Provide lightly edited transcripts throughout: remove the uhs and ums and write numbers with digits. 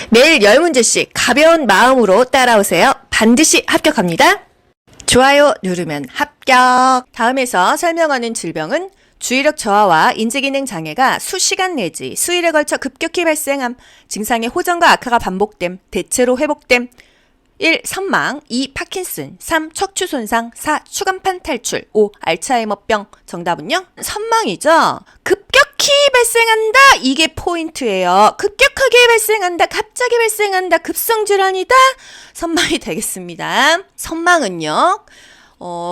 매일 10문제씩 가벼운 마음으로 따라오세요. 반드시 합격합니다. 좋아요 누르면 합격. 다음에서 설명하는 질병은 주의력 저하와 인지기능 장애가 수시간 내지 수일에 걸쳐 급격히 발생함, 증상의 호전과 악화가 반복됨, 대체로 회복됨. 1. 선망, 2. 파킨슨, 3. 척추 손상, 4. 추간판 탈출, 5. 알츠하이머병. 정답은요? 선망이죠? 급격히 발생한다. 이게 포인트예요. 급격하게 발생한다. 갑자기 발생한다. 급성질환이다. 선망이 되겠습니다. 선망은요?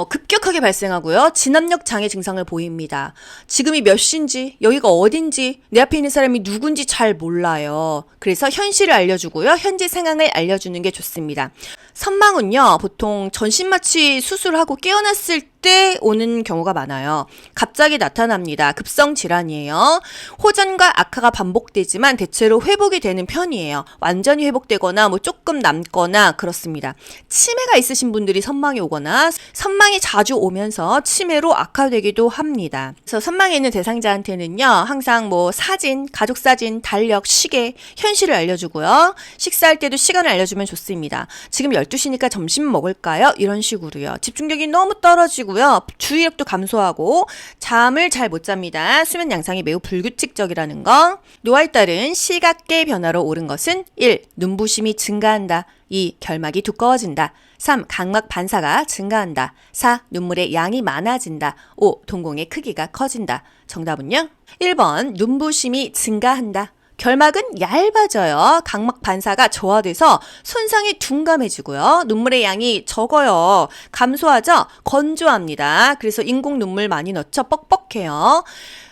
급격하게 발생하고요. 진압력 장애 증상을 보입니다. 지금이 몇 시인지, 여기가 어딘지, 내 앞에 있는 사람이 누군지 잘 몰라요. 그래서 현실을 알려주고요. 현재 상황을 알려주는 게 좋습니다. 선망은요, 보통 전신마취 수술하고 깨어났을 때 오는 경우가 많아요. 갑자기 나타납니다. 급성 질환이에요. 호전과 악화가 반복되지만 대체로 회복이 되는 편이에요. 완전히 회복되거나 뭐 조금 남거나 그렇습니다. 치매가 있으신 분들이 선망이 오거나 선망이 자주 오면서 치매로 악화되기도 합니다. 그래서 선망에 있는 대상자한테는요, 항상 뭐 사진, 가족 사진, 달력, 시계, 현실을 알려주고요. 식사할 때도 시간을 알려주면 좋습니다. 지금 12시니까 점심 먹을까요? 이런 식으로요. 집중력이 너무 떨어지고요. 주의력도 감소하고 잠을 잘 못 잡니다. 수면 양상이 매우 불규칙적이라는 거. 노화에 따른 시각계 변화로 옳은 것은 1. 눈부심이 증가한다. 2. 결막이 두꺼워진다. 3. 각막 반사가 증가한다. 4. 눈물의 양이 많아진다. 5. 동공의 크기가 커진다. 정답은요? 1번 눈부심이 증가한다. 결막은 얇아져요. 각막 반사가 저하돼서 손상이 둔감해지고요. 눈물의 양이 적어요. 감소하죠? 건조합니다. 그래서 인공 눈물 많이 넣죠? 뻑뻑해요.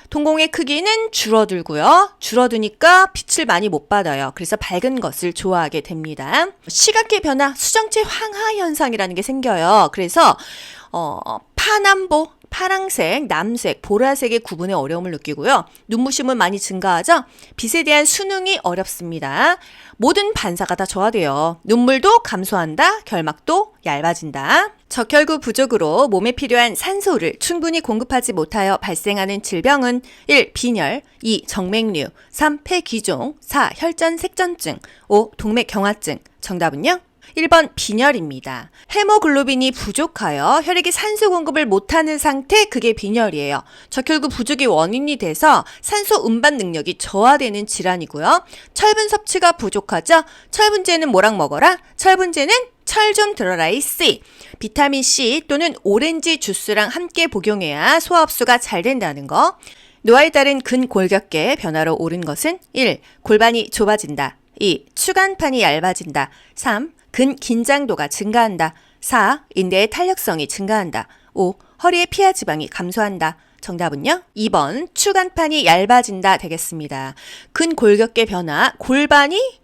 동공의 크기는 줄어들고요. 줄어드니까 빛을 많이 못 받아요. 그래서 밝은 것을 좋아하게 됩니다. 시각계 변화, 수정체 황화 현상이라는 게 생겨요. 그래서 파남보, 파랑색, 남색, 보라색의 구분에 어려움을 느끼고요. 눈부심은 많이 증가하죠? 빛에 대한 수능이 어렵습니다. 모든 반사가 다 저하돼요. 눈물도 감소한다. 결막도 얇아진다. 적혈구 부족으로 몸에 필요한 산소를 충분히 공급하지 못하여 발생하는 질병은 1. 빈혈, 2. 정맥류, 3. 폐기종, 4. 혈전색전증, 5. 동맥경화증. 정답은요? 1번 빈혈입니다. 헤모글로빈이 부족하여 혈액에 산소 공급을 못하는 상태, 그게 빈혈이에요. 적혈구 부족이 원인이 돼서 산소 운반 능력이 저하되는 질환이고요. 철분 섭취가 부족하죠. 철분제는 뭐랑 먹어라? 철분제는 철 좀 들어라 이 C. 비타민C 또는 오렌지 주스랑 함께 복용해야 소화 흡수가 잘 된다는 거. 노화에 따른 근골격계 변화로 옳은 것은 1. 골반이 좁아진다. 2. 추간판이 얇아진다. 3. 근긴장도가 증가한다. 4. 인대의 탄력성이 증가한다. 5. 허리의 피하 지방이 감소한다. 정답은요? 2번 추간판이 얇아진다 되겠습니다. 근골격계 변화, 골반이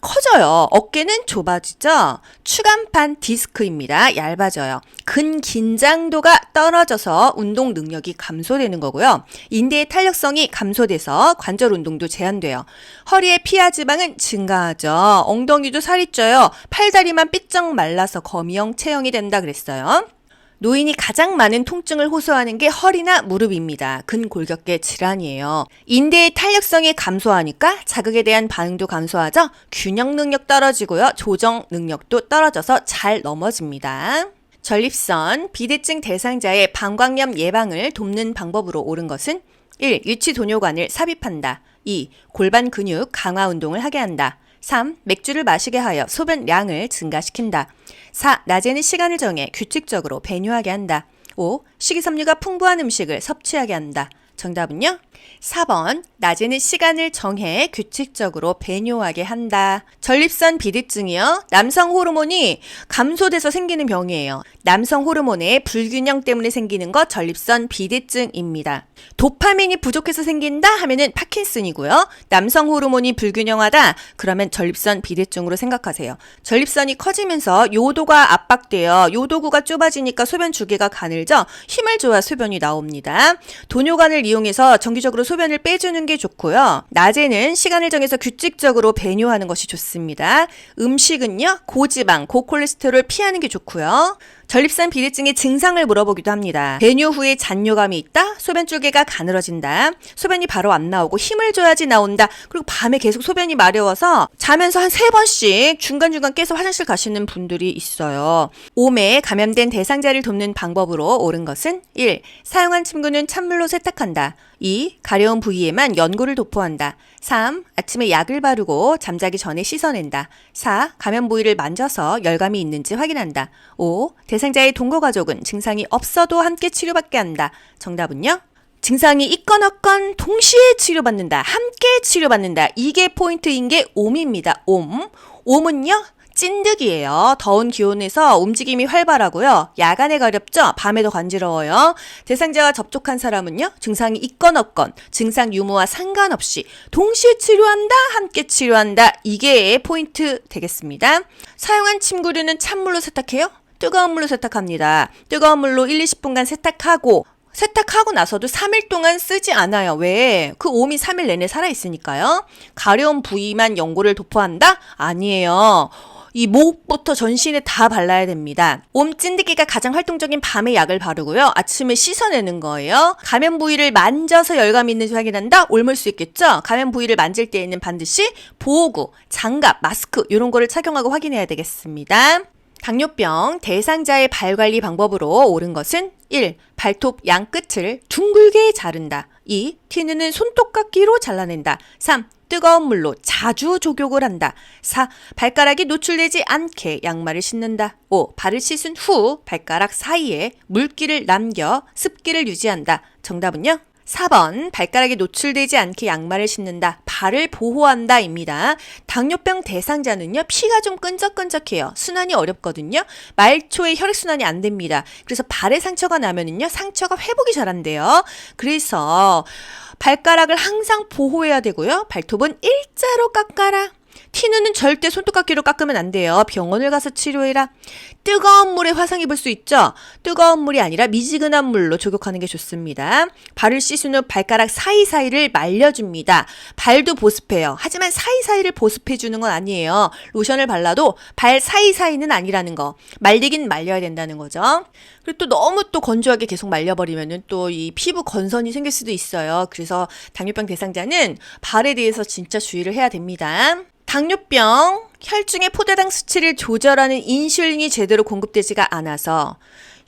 커져요. 어깨는 좁아지죠? 추간판 디스크입니다. 얇아져요. 근긴장도가 떨어져서 운동 능력이 감소되는 거고요. 인대의 탄력성이 감소돼서 관절 운동도 제한돼요. 허리의 피하 지방은 증가하죠. 엉덩이도 살이 쪄요. 팔다리만 삐쩍 말라서 거미형 체형이 된다 그랬어요. 노인이 가장 많은 통증을 호소하는 게 허리나 무릎입니다. 근골격계 질환이에요. 인대의 탄력성이 감소하니까 자극에 대한 반응도 감소하죠. 균형 능력 떨어지고요. 조정 능력도 떨어져서 잘 넘어집니다. 전립선, 비대증 대상자의 방광염 예방을 돕는 방법으로 옳은 것은 1. 유치도뇨관을 삽입한다. 2. 골반 근육 강화 운동을 하게 한다. 3. 맥주를 마시게 하여 소변량을 증가시킨다. 4. 낮에는 시간을 정해 규칙적으로 배뇨하게 한다. 5. 식이섬유가 풍부한 음식을 섭취하게 한다. 정답은요? 4번 낮에는 시간을 정해 규칙적으로 배뇨하게 한다. 전립선 비대증이요. 남성 호르몬이 감소돼서 생기는 병이에요. 남성 호르몬의 불균형 때문에 생기는 것 전립선 비대증입니다. 도파민이 부족해서 생긴다 하면은 파킨슨이고요. 남성 호르몬이 불균형하다 그러면 전립선 비대증으로 생각하세요. 전립선이 커지면서 요도가 압박돼요. 요도구가 좁아지니까 소변 주기가 가늘죠. 힘을 줘야 소변이 나옵니다. 도뇨관을 이용해서 정기적으로 소변을 빼주는 게 좋고요. 낮에는 시간을 정해서 규칙적으로 배뇨하는 것이 좋습니다. 음식은요, 고지방, 고콜레스테롤 피하는 게 좋고요. 전립선 비대증의 증상을 물어보기도 합니다. 배뇨 후에 잔뇨감이 있다. 소변 줄기가 가늘어진다. 소변이 바로 안 나오고 힘을 줘야지 나온다. 그리고 밤에 계속 소변이 마려워서 자면서 한 3번씩 중간중간 깨서 화장실 가시는 분들이 있어요. 옴에 감염된 대상자를 돕는 방법으로 옳은 것은 1. 사용한 침구는 찬물로 세탁한다. 2. 가려운 부위에만 연고를 도포한다. 3. 아침에 약을 바르고 잠자기 전에 씻어낸다. 4. 감염 부위를 만져서 열감이 있는지 확인한다. 5. 대상자의 동거가족은 증상이 없어도 함께 치료받게 한다. 정답은요? 증상이 있건 없건 동시에 치료받는다. 함께 치료받는다. 이게 포인트인 게 옴입니다. 옴. 옴은요? 찐득이에요. 더운 기온에서 움직임이 활발하고요. 야간에 가렵죠? 밤에도 간지러워요. 대상자와 접촉한 사람은요. 증상이 있건 없건 증상 유무와 상관없이 동시에 치료한다. 함께 치료한다. 이게 포인트 되겠습니다. 사용한 침구류는 찬물로 세탁해요? 뜨거운 물로 세탁합니다. 뜨거운 물로 1, 20분간 세탁하고 나서도 3일 동안 쓰지 않아요. 왜? 그 옴이 3일 내내 살아있으니까요. 가려운 부위만 연고를 도포한다? 아니에요. 이 목부터 전신에 다 발라야 됩니다. 옴 찐득이가 가장 활동적인 밤에 약을 바르고요. 아침에 씻어내는 거예요. 감염 부위를 만져서 열감이 있는지 확인한다? 옮을 수 있겠죠? 감염 부위를 만질 때에는 반드시 보호구, 장갑, 마스크 이런 거를 착용하고 확인해야 되겠습니다. 당뇨병 대상자의 발 관리 방법으로 옳은 것은 1. 발톱 양 끝을 둥글게 자른다. 2. 티누는 손톱깎이로 잘라낸다. 3. 뜨거운 물로 자주 족욕을 한다. 4. 발가락이 노출되지 않게 양말을 신는다. 5. 발을 씻은 후 발가락 사이에 물기를 남겨 습기를 유지한다. 정답은요? 4번 발가락이 노출되지 않게 양말을 신는다. 발을 보호한다 입니다. 당뇨병 대상자는요. 피가 좀 끈적끈적해요. 순환이 어렵거든요. 말초에 혈액순환이 안 됩니다. 그래서 발에 상처가 나면은요. 상처가 회복이 잘 안 돼요. 그래서 발가락을 항상 보호해야 되고요. 발톱은 일자로 깎아라. 티누는 절대 손톱깎이로 깎으면 안 돼요. 병원을 가서 치료해라. 뜨거운 물에 화상 입을 수 있죠? 뜨거운 물이 아니라 미지근한 물로 족욕하는 게 좋습니다. 발을 씻은 후 발가락 사이사이를 말려줍니다. 발도 보습해요. 하지만 사이사이를 보습해주는 건 아니에요. 로션을 발라도 발 사이사이는 아니라는 거. 말리긴 말려야 된다는 거죠. 그리고 또 너무 또 건조하게 계속 말려버리면은 또 이 피부 건선이 생길 수도 있어요. 그래서 당뇨병 대상자는 발에 대해서 진짜 주의를 해야 됩니다. 당뇨병, 혈중의 포도당 수치를 조절하는 인슐린이 제대로 공급되지가 않아서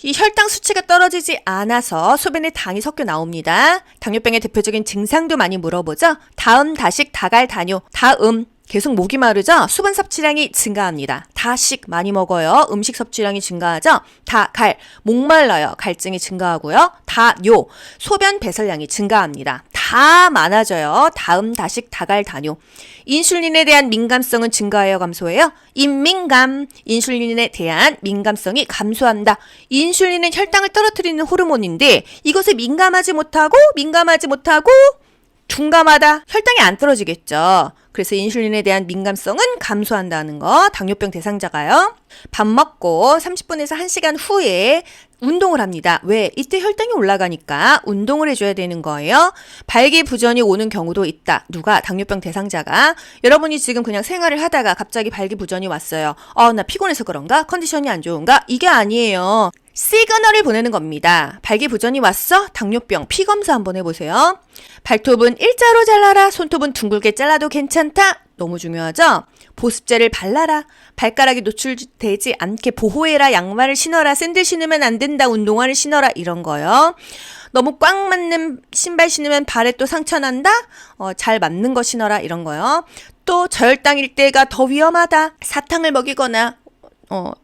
이 혈당 수치가 떨어지지 않아서 소변에 당이 섞여 나옵니다. 당뇨병의 대표적인 증상도 많이 물어보죠. 다음, 다식, 다갈, 다뇨. 다음, 계속 목이 마르죠? 수분 섭취량이 증가합니다. 다식 많이 먹어요. 음식 섭취량이 증가하죠? 다갈, 목말라요. 갈증이 증가하고요. 다뇨, 소변 배설량이 증가합니다. 다 많아져요. 다음, 다식, 다갈, 다뇨. 인슐린에 대한 민감성은 증가해요, 감소해요? 인민감, 인슐린에 대한 민감성이 감소한다. 인슐린은 혈당을 떨어뜨리는 호르몬인데 이것에 민감하지 못하고 둔감하다. 혈당이 안 떨어지겠죠. 그래서 인슐린에 대한 민감성은 감소한다는 거. 당뇨병 대상자가요. 밥 먹고 30분에서 1시간 후에 운동을 합니다. 왜? 이때 혈당이 올라가니까 운동을 해줘야 되는 거예요. 발기부전이 오는 경우도 있다. 누가? 당뇨병 대상자가. 여러분이 지금 그냥 생활을 하다가 갑자기 발기부전이 왔어요. 나 피곤해서 그런가? 컨디션이 안 좋은가? 이게 아니에요. 시그널을 보내는 겁니다. 발기부전이 왔어? 당뇨병 피검사 한번 해보세요. 발톱은 일자로 잘라라. 손톱은 둥글게 잘라도 괜찮다. 너무 중요하죠? 보습제를 발라라. 발가락이 노출되지 않게 보호해라. 양말을 신어라. 샌들 신으면 안 된다. 운동화를 신어라. 이런 거요. 너무 꽉 맞는 신발 신으면 발에 또 상처 난다. 잘 맞는 거 신어라. 이런 거요. 또 저혈당일 때가 더 위험하다. 사탕을 먹이거나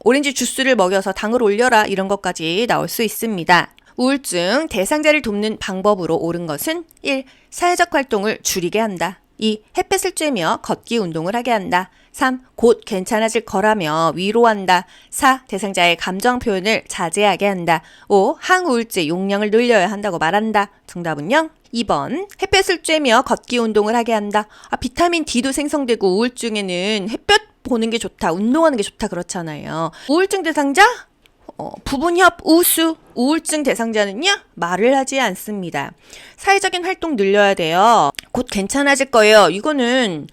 오렌지 주스를 먹여서 당을 올려라. 이런 것까지 나올 수 있습니다. 우울증 대상자를 돕는 방법으로 옳은 것은 1. 사회적 활동을 줄이게 한다. 2. 햇볕을 쬐며 걷기 운동을 하게 한다. 3. 곧 괜찮아질 거라며 위로한다. 4. 대상자의 감정 표현을 자제하게 한다. 5. 항우울제 용량을 늘려야 한다고 말한다. 정답은요? 2번 햇볕을 쬐며 걷기 운동을 하게 한다. 비타민 D도 생성되고 우울증에는 햇볕 보는 게 좋다. 운동하는 게 좋다. 그렇잖아요. 우울증 대상자? 부분협 우수. 우울증 대상자는요. 말을 하지 않습니다. 사회적인 활동 늘려야 돼요. 곧 괜찮아질 거예요. 이거는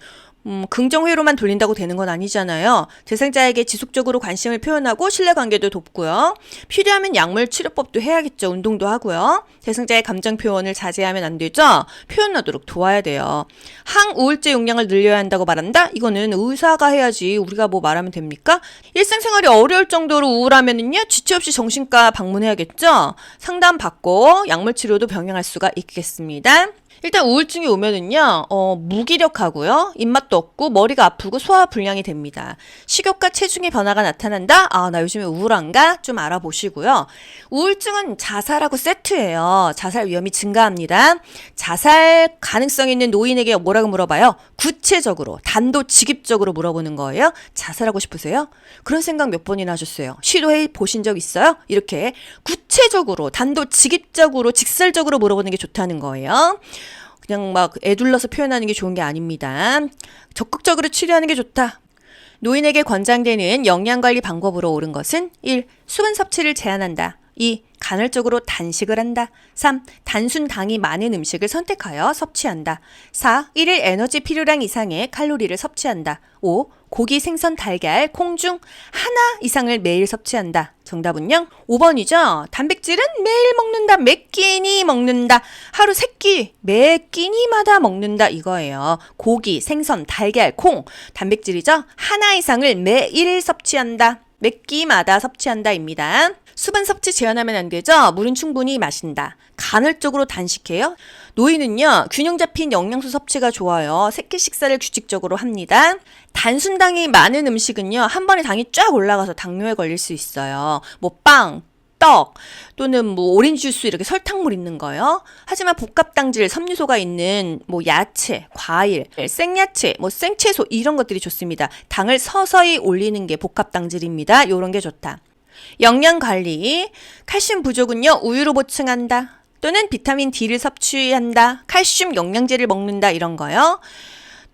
긍정회로만 돌린다고 되는 건 아니잖아요. 대상자에게 지속적으로 관심을 표현하고 신뢰관계도 돕고요. 필요하면 약물 치료법도 해야겠죠. 운동도 하고요. 대상자의 감정 표현을 자제하면 안 되죠. 표현하도록 도와야 돼요. 항우울제 용량을 늘려야 한다고 말한다? 이거는 의사가 해야지 우리가 뭐 말하면 됩니까? 일상생활이 어려울 정도로 우울하면은요, 지체 없이 정신과 방문해야겠죠. 상담받고 약물 치료도 병행할 수가 있겠습니다. 일단 우울증이 오면은요, 무기력하고요, 입맛도 없고, 머리가 아프고, 소화 불량이 됩니다. 식욕과 체중의 변화가 나타난다? 아, 나 요즘에 우울한가? 좀 알아보시고요. 우울증은 자살하고 세트예요. 자살 위험이 증가합니다. 자살 가능성 있는 노인에게 뭐라고 물어봐요? 구체적으로, 단도직입적으로 물어보는 거예요. 자살하고 싶으세요? 그런 생각 몇 번이나 하셨어요? 시도해 보신 적 있어요? 이렇게 구체적으로, 단도직입적으로, 직설적으로 물어보는 게 좋다는 거예요. 그냥 막 애둘러서 표현하는 게 좋은 게 아닙니다. 적극적으로 치료하는 게 좋다. 노인에게 권장되는 영양관리 방법으로 옳은 것은 1. 수분 섭취를 제한한다. 2. 간헐적으로 단식을 한다. 3. 단순 당이 많은 음식을 선택하여 섭취한다. 4. 1일 에너지 필요량 이상의 칼로리를 섭취한다. 5. 고기, 생선, 달걀, 콩 중 하나 이상을 매일 섭취한다. 정답은요? 5번이죠. 단백질은 매일 먹는다. 몇 끼니 먹는다. 하루 3끼, 매 끼니마다 먹는다. 이거예요. 고기, 생선, 달걀, 콩. 단백질이죠. 하나 이상을 매일 섭취한다. 몇 끼마다 섭취한다입니다. 수분 섭취 제한하면 안 되죠? 물은 충분히 마신다. 간헐적으로 단식해요. 노인은요, 균형 잡힌 영양소 섭취가 좋아요. 새끼 식사를 규칙적으로 합니다. 단순당이 많은 음식은요, 한 번에 당이 쫙 올라가서 당뇨에 걸릴 수 있어요. 뭐 빵, 떡, 또는 뭐 오렌지 주스 이렇게 설탕물 있는 거요. 하지만 복합당질, 섬유소가 있는 뭐 야채, 과일, 생야채, 뭐 생채소 이런 것들이 좋습니다. 당을 서서히 올리는 게 복합당질입니다. 요런 게 좋다. 영양관리, 칼슘 부족은요, 우유로 보충한다. 또는 비타민 D를 섭취한다. 칼슘 영양제를 먹는다. 이런 거요.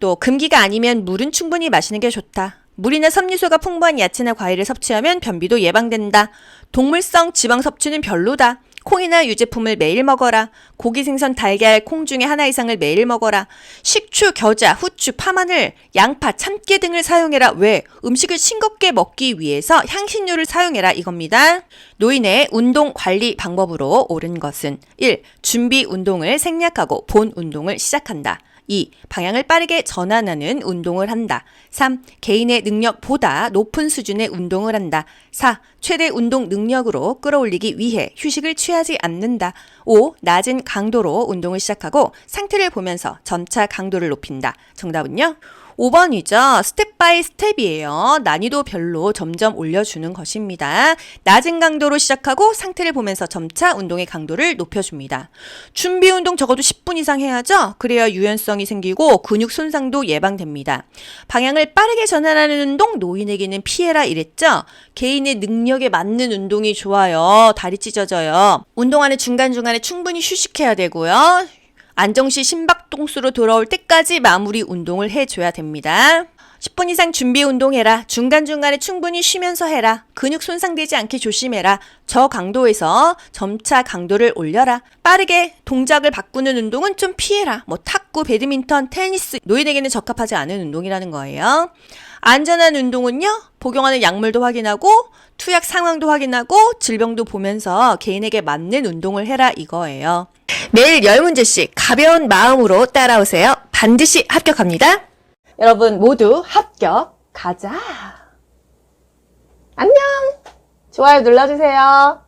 또 금기가 아니면 물은 충분히 마시는 게 좋다. 물이나 섬유소가 풍부한 야채나 과일을 섭취하면 변비도 예방된다. 동물성 지방 섭취는 별로다. 콩이나 유제품을 매일 먹어라. 고기, 생선, 달걀, 콩 중에 하나 이상을 매일 먹어라. 식초, 겨자, 후추, 파마늘, 양파, 참깨 등을 사용해라. 왜? 음식을 싱겁게 먹기 위해서 향신료를 사용해라. 이겁니다. 노인의 운동 관리 방법으로 옳은 것은 1. 준비 운동을 생략하고 본 운동을 시작한다. 2. 방향을 빠르게 전환하는 운동을 한다. 3. 개인의 능력보다 높은 수준의 운동을 한다. 4. 최대 운동 능력으로 끌어올리기 위해 휴식을 취하지 않는다. 5. 낮은 강도로 운동을 시작하고 상태를 보면서 점차 강도를 높인다. 정답은요? 5번이죠. 스텝 바이 스텝이에요. 난이도 별로 점점 올려주는 것입니다. 낮은 강도로 시작하고 상태를 보면서 점차 운동의 강도를 높여줍니다. 준비 운동 적어도 10분 이상 해야죠. 그래야 유연성이 생기고 근육 손상도 예방됩니다. 방향을 빠르게 전환하는 운동 노인에게는 피해라 이랬죠. 개인의 능력에 맞는 운동이 좋아요. 다리 찢어져요. 운동하는 중간중간에 충분히 휴식해야 되고요. 안정시 심박동수로 돌아올 때까지 마무리 운동을 해줘야 됩니다. 10분 이상 준비 운동해라. 중간중간에 충분히 쉬면서 해라. 근육 손상되지 않게 조심해라. 저강도에서 점차 강도를 올려라. 빠르게 동작을 바꾸는 운동은 좀 피해라. 뭐 탁구, 배드민턴, 테니스 노인에게는 적합하지 않은 운동이라는 거예요. 안전한 운동은요. 복용하는 약물도 확인하고 투약 상황도 확인하고 질병도 보면서 개인에게 맞는 운동을 해라 이거예요. 매일 10문제씩 가벼운 마음으로 따라오세요. 반드시 합격합니다. 여러분 모두 합격 가자. 안녕. 좋아요 눌러주세요.